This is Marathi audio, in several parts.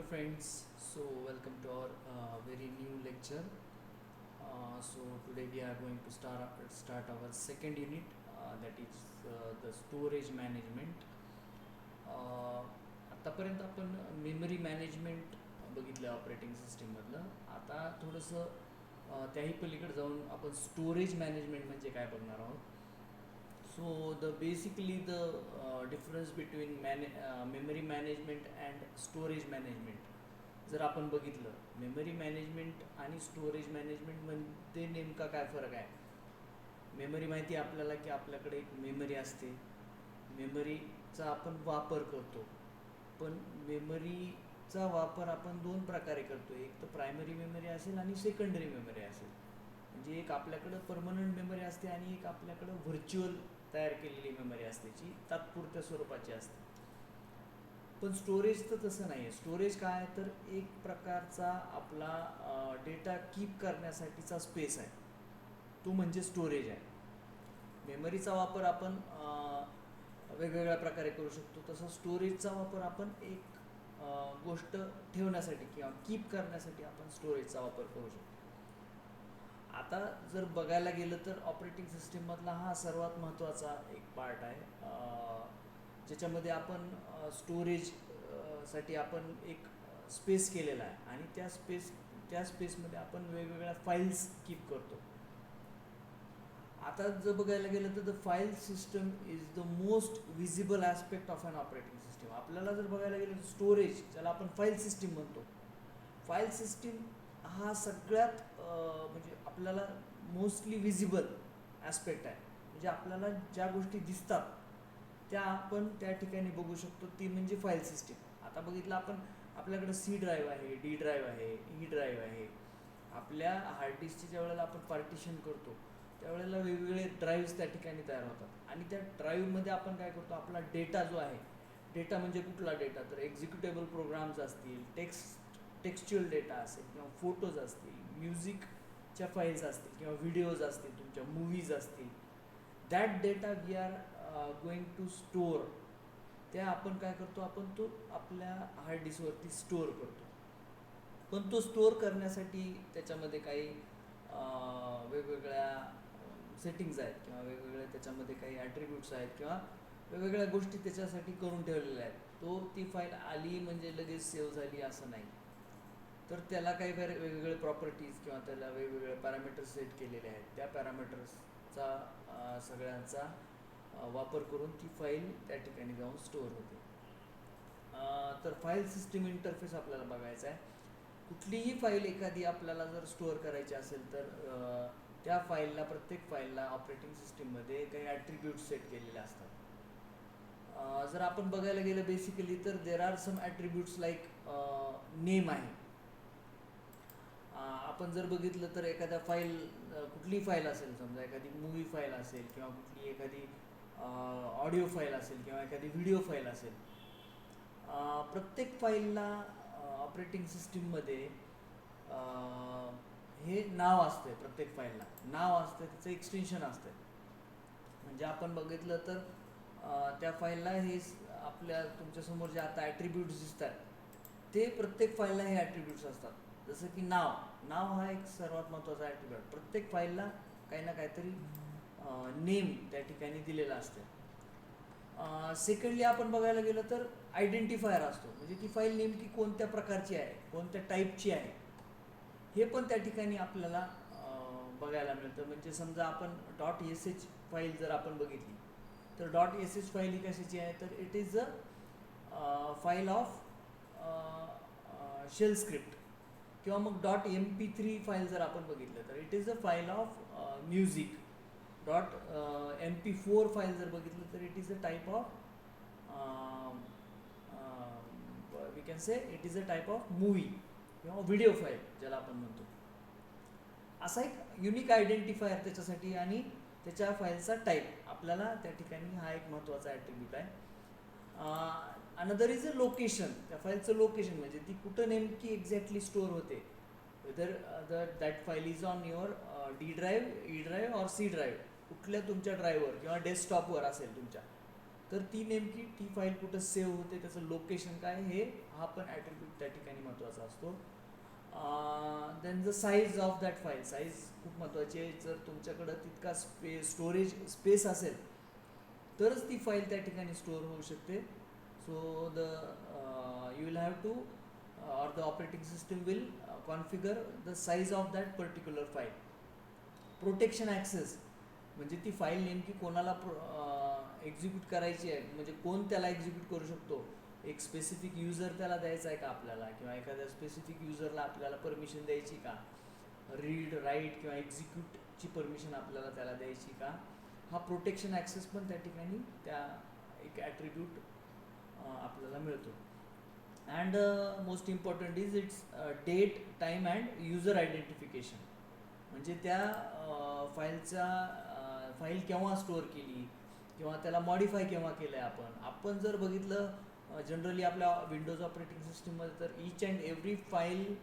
Hello friends, so welcome to our very new lecture. So today we are going to start our second unit, that is the storage management. आतापर्यंत आपण मेमरी मॅनेजमेंट बघितलं ऑपरेटिंग सिस्टीममधलं. आता थोडंसं त्याही पलीकडे जाऊन आपण स्टोरेज मॅनेजमेंट म्हणजे काय बघणार आहोत. So the basically the difference between memory management and storage management जर आपण बघितलं, मेमरी मॅनेजमेंट आणि स्टोरेज मॅनेजमेंटमध्ये नेमका काय फरक आहे. मेमरी माहिती आहे आपल्याला की आपल्याकडे एक मेमरी असते, मेमरीचा आपण वापर करतो. पण मेमरीचा वापर आपण दोन प्रकारे करतो, एक तर प्रायमरी मेमरी असेल आणि सेकंडरी मेमरी असेल. म्हणजे एक आपल्याकडं परमनंट मेमरी असते आणि एक आपल्याकडं व्हर्च्युअल तयार केलेली मेमरी असते जी तात्पुरत्या स्वरूपाची असते. पण स्टोरेज तर तसं नाही आहे. स्टोरेज काय आहे तर एक प्रकारचा आपला डेटा कीप करण्यासाठीचा स्पेस आहे, तो म्हणजे स्टोरेज आहे. मेमरीचा वापर आपण वेगवेगळ्या प्रकारे करू शकतो, तसं स्टोरेजचा वापर आपण एक गोष्ट ठेवण्यासाठी किंवा कीप करण्यासाठी आपण स्टोरेजचा वापर करू शकतो. आता जर बघायला गेलं तर ऑपरेटिंग सिस्टीममधला हा सर्वात महत्त्वाचा एक पार्ट आहे, ज्याच्यामध्ये आपण स्टोरेज साठी आपण एक स्पेस केलेला आहे आणि त्या स्पेसमध्ये आपण वेगवेगळ्या फाईल्स कीप करतो. आता जर बघायला गेलं तर the file system is the most visible aspect of an operating system. आपल्याला जर बघायला गेलं तर स्टोरेज, ज्याला आपण फाईल सिस्टीम म्हणतो, फाईल सिस्टीम हा सगळ्यात म्हणजे आपल्याला मोस्टली विजिबल ॲस्पेक्ट आहे. म्हणजे आपल्याला ज्या गोष्टी दिसतात त्या आपण त्या ठिकाणी बघू शकतो, ती म्हणजे फाईल सिस्टीम. आता बघितलं आपण, आपल्याकडे सी ड्राईव्ह आहे, डी ड्राईव्ह आहे, ई ड्राईव्ह आहे. आपल्या हार्ड डिस्कची ज्या वेळेला आपण पार्टिशन करतो त्यावेळेला वेगवेगळे ड्राईव्ह्स त्या ठिकाणी तयार होतात आणि त्या ड्राईव्हमध्ये आपण काय करतो, आपला डेटा जो आहे, डेटा म्हणजे कुठला डेटा तर एक्झिक्युटेबल प्रोग्राम्स असतील, टेक्स्च्युअल डेटा असेल किंवा फोटोज असतील, म्युझिकच्या फाईल्स असतील किंवा व्हिडिओज असतील, तुमच्या मूवीज असतील, that data we are going to store. त्या आपण काय करतो, आपण तो आपल्या हार्ड डिस्कवरती स्टोअर करतो. पण तो स्टोअर करण्यासाठी त्याच्यामध्ये काही वेगवेगळ्या सेटिंग्ज आहेत किंवा वेगवेगळ्या त्याच्यामध्ये काही ॲट्रिब्यूट्स आहेत किंवा वेगवेगळ्या गोष्टी त्याच्यासाठी करून ठेवलेल्या आहेत. ती फाईल आली म्हणजे लगेच सेव्ह झाली असं नाही, तर त्याला काही वेगवेगळे प्रॉपर्टीज किंवा त्याला वेगवेगळे पॅरामीटर्स सेट केलेले आहेत. त्या पॅरामीटर्सचा सगळ्यांचा वापर करून ती फाईल त्या ठिकाणी जाऊन स्टोअर होते. तर फाईल सिस्टीम इंटरफेस आपल्याला बघायचा आहे. कुठलीही फाईल एखादी आपल्याला जर स्टोअर करायची असेल तर त्या फाईलला, प्रत्येक फाईलला ऑपरेटिंग सिस्टीममध्ये काही ॲट्रिब्यूट्स सेट केलेले असतात. जर आपण बघायला गेलं बेसिकली तर there are some attributes like name आहे. आपण जर बघितलं तर एखाद्या फाईल, कुठलीही फाईल असेल, समजा एखादी मूवी फाईल असेल किंवा कुठली एखादी ऑडिओ फाईल असेल किंवा एखादी व्हिडिओ फाईल असेल, प्रत्येक फाईलला ऑपरेटिंग सिस्टीममध्ये हे नाव असते. प्रत्येक फाईलला नाव असते, त्याचं एक्सटेन्शन असते. म्हणजे आपण बघितलं तर त्या फाईलला हे आपल्या तुमच्यासमोर जे आता ॲट्रिब्यूट्स दिसतात ते प्रत्येक फाईलला हे ॲट्रिब्यूट्स असतात. जसं की नाव हा एक सर्वात महत्त्वाचा ॲट्रिब्यूट. प्रत्येक फाईलला काही ना काहीतरी नेम त्या ठिकाणी दिलेला असते. सेकंडली आपण बघायला गेलं तर आयडेंटिफायर असतो. म्हणजे ती फाईल नेमकी कोणत्या प्रकारची आहे, कोणत्या टाईपची आहे, हे पण त्या ठिकाणी आपल्याला बघायला मिळतं. म्हणजे समजा आपण .sh फाईल जर आपण बघितली तर .sh फाईल ही कशाची आहे तर it is a file of shell script. किंवा मग .mp3 फाईल जर आपण बघितलं तर it is a file of music. .mp4 file जर बघितलं तर it is a type of we can say it is a type of movie किंवा व्हिडिओ फाईल ज्याला आपण म्हणतो. असा एक युनिक आयडेंटिफायर त्याच्यासाठी आणि त्याच्या फाईलचा टाईप आपल्याला त्या ठिकाणी हा एक महत्त्वाचा ॲट्रिब्यूट आहे. Another is a location. त्या फाईलचं लोकेशन म्हणजे ती कुठं नेमकी एक्झॅक्टली स्टोअर होते, whether that file is on your D drive, E drive और सी ड्राईव्ह, कुठल्या तुमच्या ड्राईव्हवर किंवा डेस्कटॉपवर असेल तुमच्या, तर ती नेमकी ती फाईल कुठं सेव्ह होते, त्याचं लोकेशन काय, हे हा पण ॲट्रिब्यूट त्या ठिकाणी महत्त्वाचा असतो. Then the size of that file, size खूप महत्त्वाची आहे. जर तुमच्याकडं तितका स्टोरेज स्पेस असेल तरच ती फाईल त्या ठिकाणी स्टोअर होऊ शकते. So you will have to or the operating system will configure the size of that particular file. Protection access म्हणजे ती फाईल नेमकी कोणाला एक्झिक्यूट करायची आहे, म्हणजे कोण त्याला एक्झिक्यूट करू शकतो. एक स्पेसिफिक युजर त्याला द्यायचा आहे का आपल्याला, किंवा एखाद्या स्पेसिफिक युजरला आपल्याला परमिशन द्यायची का, रीड राईट किंवा एक्झिक्यूटची परमिशन आपल्याला त्याला द्यायची का, हा प्रोटेक्शन ॲक्सेस पण त्या ठिकाणी त्या एक ॲट्रिब्यूट आपल्याला मिळतो. And most important is its date, time and user identification. म्हणजे त्या फाईल केव्हा स्टोअर केली किंवा त्याला मॉडिफाय केव्हा केलं आहे आपण जर बघितलं जनरली आपल्या विंडोज ऑपरेटिंग सिस्टीममध्ये, तर each and every file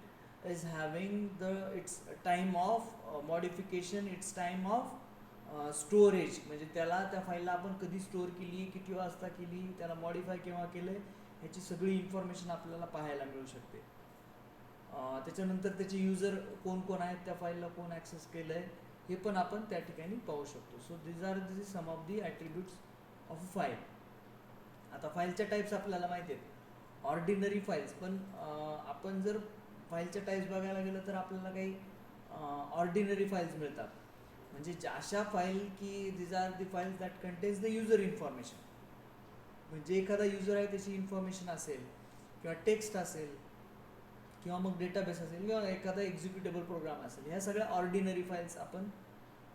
is having it's time of modification, it's time of storage. म्हणजे त्याला त्या फाईलला आपण कधी स्टोअर केली, किती वाजता केली, त्याला मॉडिफाय केव्हा केलं, ह्याची सगळी इन्फॉर्मेशन आपल्याला पाहायला मिळू शकते. त्याच्यानंतर त्याचे युजर कोण कोण आहेत, त्या फाईलला कोण ॲक्सेस केलं आहे, हे पण आपण त्या ठिकाणी पाहू शकतो. So this is some of the attributes of a file. आता फाईलच्या टाईप्स आपल्याला माहिती आहेत, ऑर्डिनरी फाईल्स. पण आपण जर फाईलच्या टाईप्स बघायला गेलं तर आपल्याला काही ऑर्डिनरी फाईल्स मिळतात. म्हणजे अशा फाईल की these are the files that contains the user information. म्हणजे एखादा युजर आहे त्याची इन्फॉर्मेशन असेल, किंवा टेक्स्ट असेल, किंवा मग डेटाबेस असेल, किंवा एखादा एक्झिक्युटेबल प्रोग्राम असेल, ह्या सगळ्या ऑर्डिनरी फाईल्स आपण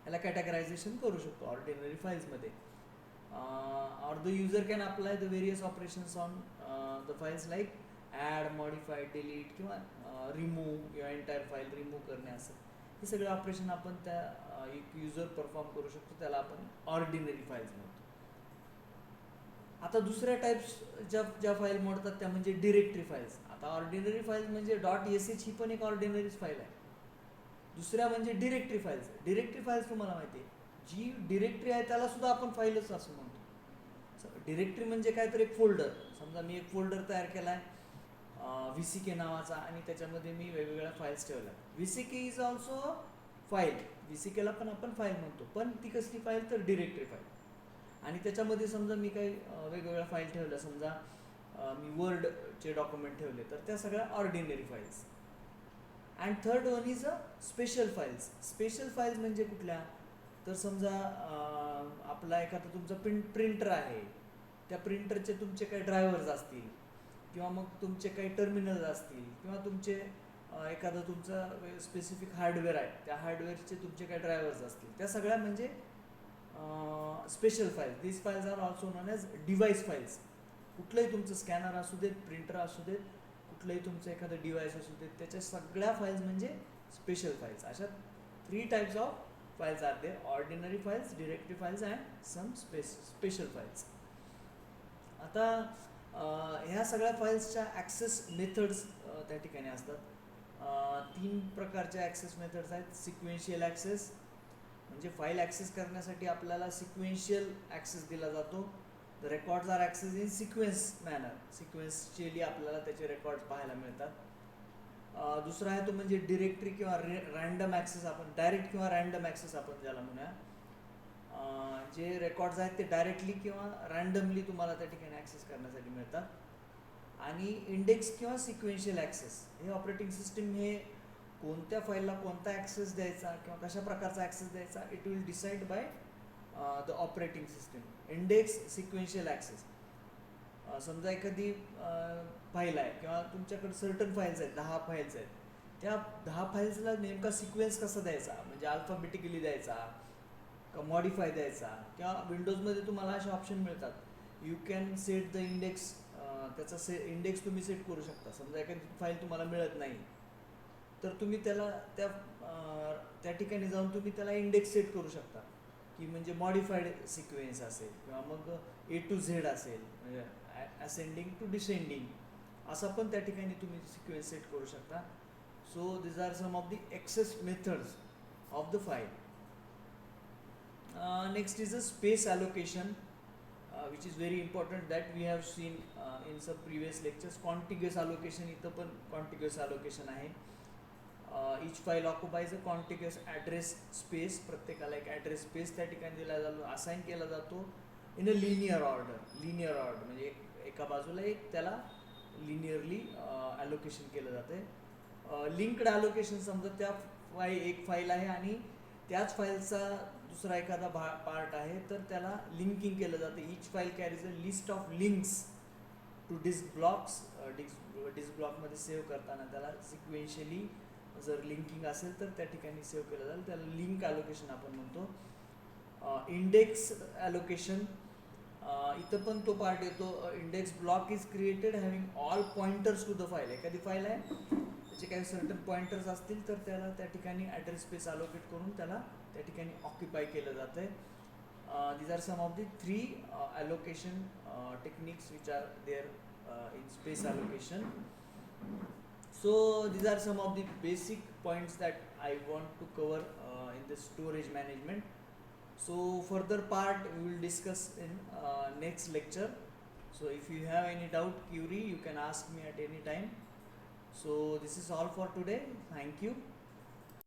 ह्याला कॅटेगरायझेशन करू शकतो ऑर्डिनरी फाईल्समध्ये. Or the user can apply the various operations on the files like add, modify, delete किंवा रिमूव्ह, किंवा एंटायर फाईल रिमूव्ह करणे, असं हे सगळे ऑपरेशन आपण त्या एक युजर परफॉर्म करू शकतो. त्याला आपण ऑर्डिनरी फाईल्स म्हणतो. आता दुसऱ्या टाईप्स ज्या फाईल मोडतात त्या म्हणजे डिरेक्टरी फाईल्स. आता ऑर्डिनरी फाईल्स म्हणजे .sh ही पण एक ऑर्डिनरीच फाईल आहे. दुसऱ्या म्हणजे डिरेक्टरी फाईल्स. डिरेक्टरी फाईल्स तुम्हाला माहिती आहे, जी डिरेक्टरी आहे त्याला सुद्धा आपण फाईलच असं म्हणतो. डिरेक्टरी म्हणजे काय, तर एक फोल्डर. समजा मी एक फोल्डर तयार केला आहे VCK नावाचा, आणि त्याच्यामध्ये मी वेगवेगळ्या फाईल्स ठेवल्या. VCK is also file. VCKला पण आपण फाईल म्हणतो, पण ती कसली फाईल, तर डिरेक्टरी फाईल. आणि त्याच्यामध्ये समजा मी काही वेगवेगळ्या फाईल ठेवल्या, समजा मी वर्डचे डॉक्युमेंट ठेवले, तर त्या सगळ्या ordinary files. And third one is a special files. Special files म्हणजे कुठल्या, तर समजा आपला एखादा तुमचा प्रिंटर आहे, त्या प्रिंटरचे तुमचे काही ड्रायव्हर्स असतील, किंवा मग तुमचे काही टर्मिनल्स असतील, किंवा तुमचे एखादं तुमचं स्पेसिफिक हार्डवेअर आहे, त्या हार्डवेअरचे तुमचे काही ड्रायव्हर्स असतील, त्या सगळ्या म्हणजे special files. This files are also known as device files. कुठलंही तुमचं स्कॅनर असू देत, प्रिंटर असू देत, कुठलंही तुमचं एखादं डिव्हाइस असू देत, त्याच्या सगळ्या फाईल्स म्हणजे स्पेशल फाईल्स. अशा 3 types of files are there: ordinary files, directory files and some special files. आता ह्या सगळ्या फाईल्सच्या ॲक्सेस मेथड्स त्या ठिकाणी असतात. 3 प्रकारच्या ॲक्सेस मेथड्स आहेत. सिक्वेन्शियल ॲक्सेस म्हणजे फाईल ॲक्सेस करण्यासाठी आपल्याला सिक्वेन्शियल ॲक्सेस दिला जातो. The records are access in sequence manner. Sequentially आपल्याला त्याचे रेकॉर्ड्स पाहायला मिळतात. दुसरा आहे तो म्हणजे डिरेक्टरी किंवा रँडम ॲक्सेस. आपण डायरेक्ट किंवा रँडम ॲक्सेस आपण ज्याला म्हणूया. जे रेकॉर्ड्स आहेत ते डायरेक्टली किंवा रँडमली तुम्हाला त्या ठिकाणी ॲक्सेस करण्यासाठी मिळतात. आणि इंडेक्स किंवा सिक्वेन्शियल ॲक्सेस, हे ऑपरेटिंग सिस्टीम हे कोणत्या फाईलला कोणता ॲक्सेस द्यायचा किंवा कशा प्रकारचा ॲक्सेस द्यायचा, it will decide by the operating system. Index, sequential access. समजा एखादी फाईल आहे किंवा तुमच्याकडे सर्टन फाईल्स आहेत, 10 फाईल्स आहेत, त्या 10 फाईल्सला नेमका सिक्वेन्स कसा द्यायचा, म्हणजे अल्फाबेटिकली द्यायचा का मॉडिफाय द्यायचा, किंवा विंडोजमध्ये तुम्हाला असे ऑप्शन मिळतात. You can set the index. त्याचा इंडेक्स तुम्ही सेट करू शकता. समजा एखादी फाईल तुम्हाला मिळत नाही, तर तुम्ही त्याला त्या ठिकाणी जाऊन तुम्ही त्याला इंडेक्स सेट करू शकता, की म्हणजे मॉडिफाईड सिक्वेन्स असेल, किंवा मग A to Z असेल, म्हणजे असेंडिंग टू डिसेंडिंग, असं पण त्या ठिकाणी तुम्ही सिक्वेन्स सेट करू शकता. So these are some of the access methods of the file. Next is a space allocation. which is very important that we have seen in some previous lectures. Contiguous allocation, इथं पण contiguous allocation आहे. Each file occupies a contiguous address space. प्रत्येकाला एक ॲड्रेस स्पेस त्या ठिकाणी दिला जातो, असाइन केला जातो इन अ लिनियर ऑर्डर म्हणजे एका बाजूला एक त्याला लिनियरली ॲलोकेशन केलं जातं. लिंक्ड ॲलोकेशन, समजा एक फाईल आहे आणि त्याच फाईलचा दुसरा एखादा पार्ट आहे तर त्याला लिंकिंग केलं जातं. Each file carries a list of links to disk blocks. Disk ब्लॉकमध्ये सेव्ह करताना त्याला सिक्वेन्शियली जर लिंकिंग असेल तर त्या ठिकाणी सेव्ह केलं जाईल, त्याला लिंक ॲलोकेशन आपण म्हणतो. इंडेक्स ॲलोकेशन, इथं पण तो पार्ट येतो. Index block is created having all pointers to the file. एखादी फाईल आहे त्याचे काही सर्टन पॉइंटर्स असतील तर त्याला त्या ठिकाणी ॲड्रेस स्पेस अलोकेट करून त्याला त्या ठिकाणी ऑक्युपाय केलं जातं आहे. These are some of the 3 allocation techniques which are there in space allocation. So these are some of the basic points that I want to cover in the storage management. So further part we will discuss in next lecture. So if you have any doubt, query, you can ask me at any time. So this is all for today. Thank you.